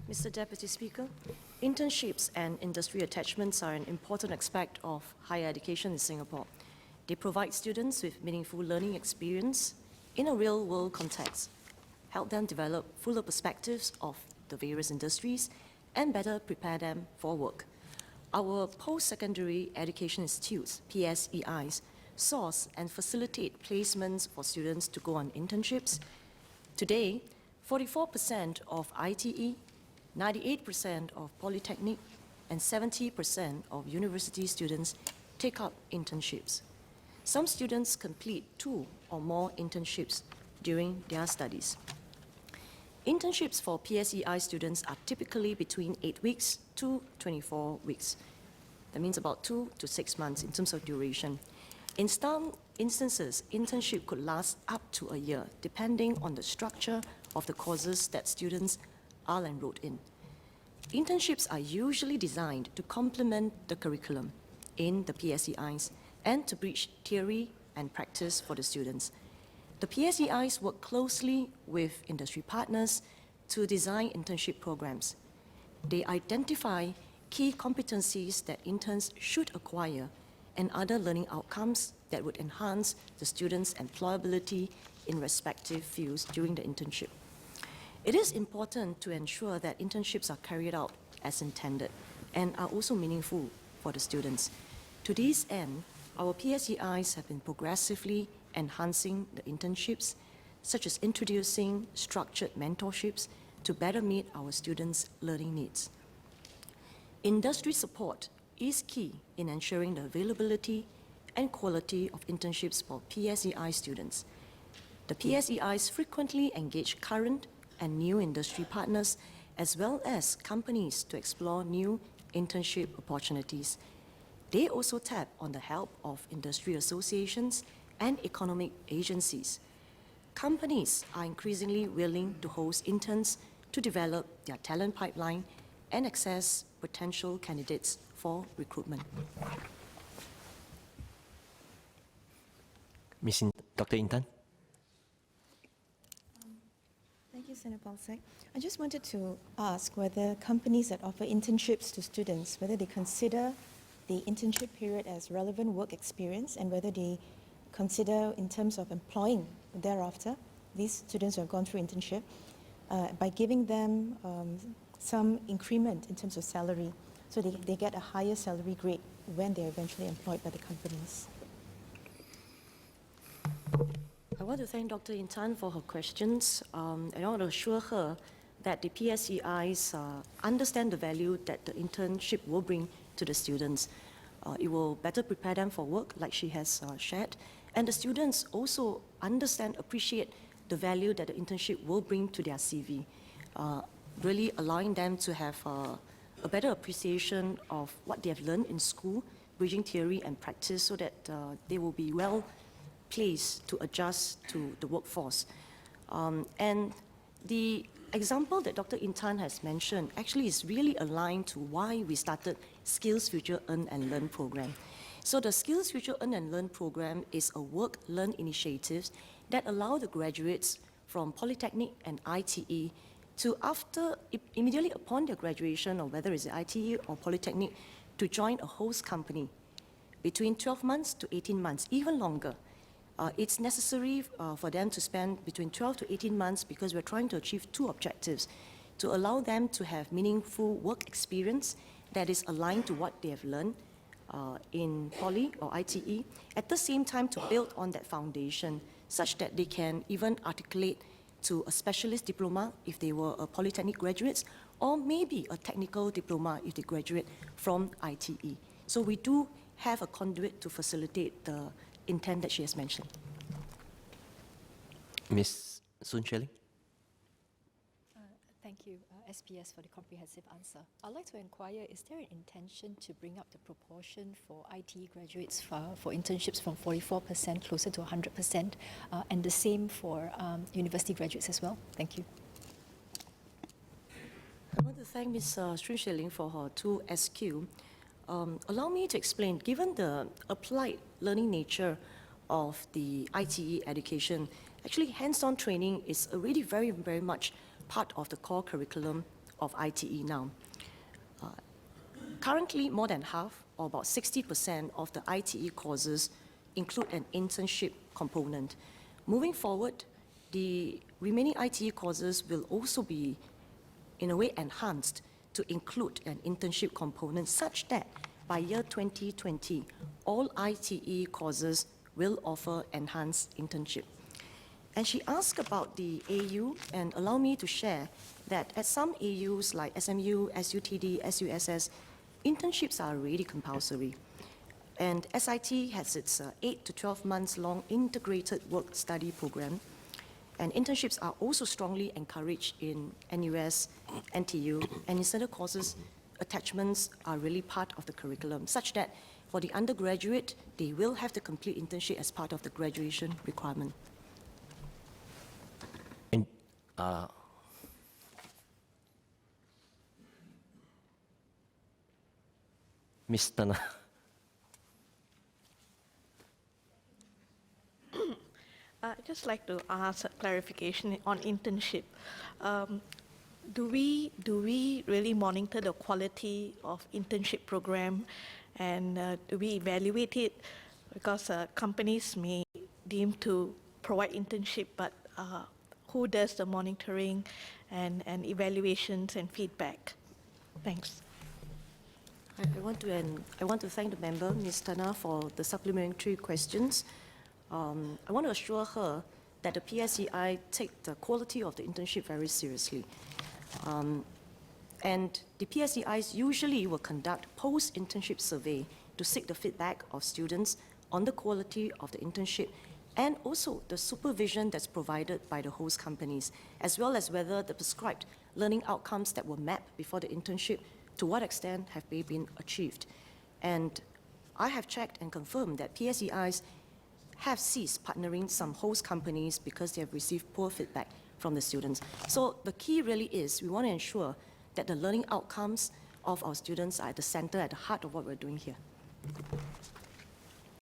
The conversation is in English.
Mr. Deputy Speaker, internships and industry attachments are an important aspect of higher education in Singapore. They provide students with meaningful learning experience in a real-world context, help them develop fuller perspectives of the various industries, and better prepare them for work. Our post-secondary education institutes, PSEIs, source and facilitate placements for students to go on internships. Today, 44% of ITE, 98% of polytechnic, and 70% of university students take up internships. Some students complete 2 or more internships during their studies. Internships for PSEI students are typically between 8 weeks to 24 weeks. That means about 2 to 6 months in terms of duration. In some instances, internship could last up to a year, depending on the structure of the courses that students are enrolled in. Internships are usually designed to complement the curriculum in the PSEIs and to bridge theory and practice for the students. The PSEIs work closely with industry partners to design internship programs. They identify key competencies that interns should acquire and other learning outcomes that would enhance the students' employability in respective fields during the internship. It is important to ensure that internships are carried out as intended and are also meaningful for the students. To this end, our PSEIs have been progressively enhancing the internships, such as introducing structured mentorships to better meet our students' learning needs. Industry support is key in ensuring the availability and quality of internships for PSEI students. The PSEIs frequently engage current and new industry partners as well as companies to explore new internship opportunities. They also tap on the help of industry associations and economic agencies. Companies are increasingly willing to host interns to develop their talent pipeline and access potential candidates for recruitment. Dr. Intan. Thank you, Senator Palsek. I just wanted to ask whether companies that offer internships to students, whether they consider the internship period as relevant work experience and whether they consider in terms of employing thereafter these students who have gone through internship by giving them some increment in terms of salary so they get a higher salary grade when they're eventually employed by the companies. I want to thank Dr. Intan for her questions, and I want to assure her that the PSEIs understand the value that the internship will bring to the students. It will better prepare them for work, like she has shared, and the students also understand, appreciate the value that the internship will bring to their CV, really allowing them to have a better appreciation of what they have learned in school, bridging theory and practice so that they will be well placed to adjust to the workforce. And the example that Dr. Intan has mentioned actually is really aligned to why we started Skills Future Earn and Learn program. So the Skills Future Earn and Learn program is a work-learn initiative that allow the graduates from Polytechnic and ITE to immediately upon their graduation, or whether it's ITE or Polytechnic, to join a host company between 12 months to 18 months, even longer. It's necessary for them to spend between 12 to 18 months because we're trying to achieve 2 objectives: to allow them to have meaningful work experience that is aligned to what they have learned in Poly or ITE, at the same time to build on that foundation such that they can even articulate to a specialist diploma if they were Polytechnic graduates, or maybe a technical diploma if they graduate from ITE. So we do have a conduit to facilitate the intent that she has mentioned. Ms. Sun Shelly. Thank you, SPS, for the comprehensive answer. I'd like to inquire, is there an intention to bring up the proportion for IT graduates for internships from 44% closer to 100%, and the same for university graduates as well? Thank you. I want to thank Ms. Sun Shelly for her 2 SQ. Allow me to explain, given the applied learning nature of the ITE education, actually hands-on training is already very, very much part of the core curriculum of ITE now. Currently, more than half, or about 60% of the ITE courses include an internship component. Moving forward, the remaining ITE courses will also be, in a way, enhanced to include an internship component such that by year 2020, all ITE courses will offer enhanced internship. And she asked about the AU, and allow me to share that at some AUs like SMU, SUTD, SUSS, internships are already compulsory. And SIT has its 8 to 12 months long integrated work-study program. And internships are also strongly encouraged in NUS, NTU, and in certain courses, attachments are really part of the curriculum, such that for the undergraduate, they will have to complete internship as part of the graduation requirement. And, Ms. Tana. I'd just like to ask a clarification on internship. Do we really monitor the quality of internship program, and do we evaluate it? Because companies may deem to provide internship, but who does the monitoring and evaluations and feedback? Thanks. I want to thank the member, Ms. Tana, for the supplementary questions. I want to assure her that the PSEI take the quality of the internship very seriously. And the PSEIs usually will conduct post-internship survey to seek the feedback of students on the quality of the internship and also the supervision that's provided by the host companies, as well as whether the prescribed learning outcomes that were mapped before the internship, to what extent have they been achieved. And I have checked and confirmed that PSEIs have ceased partnering some host companies because they have received poor feedback from the students. So the key really is we want to ensure that the learning outcomes of our students are at the center, at the heart of what we're doing here.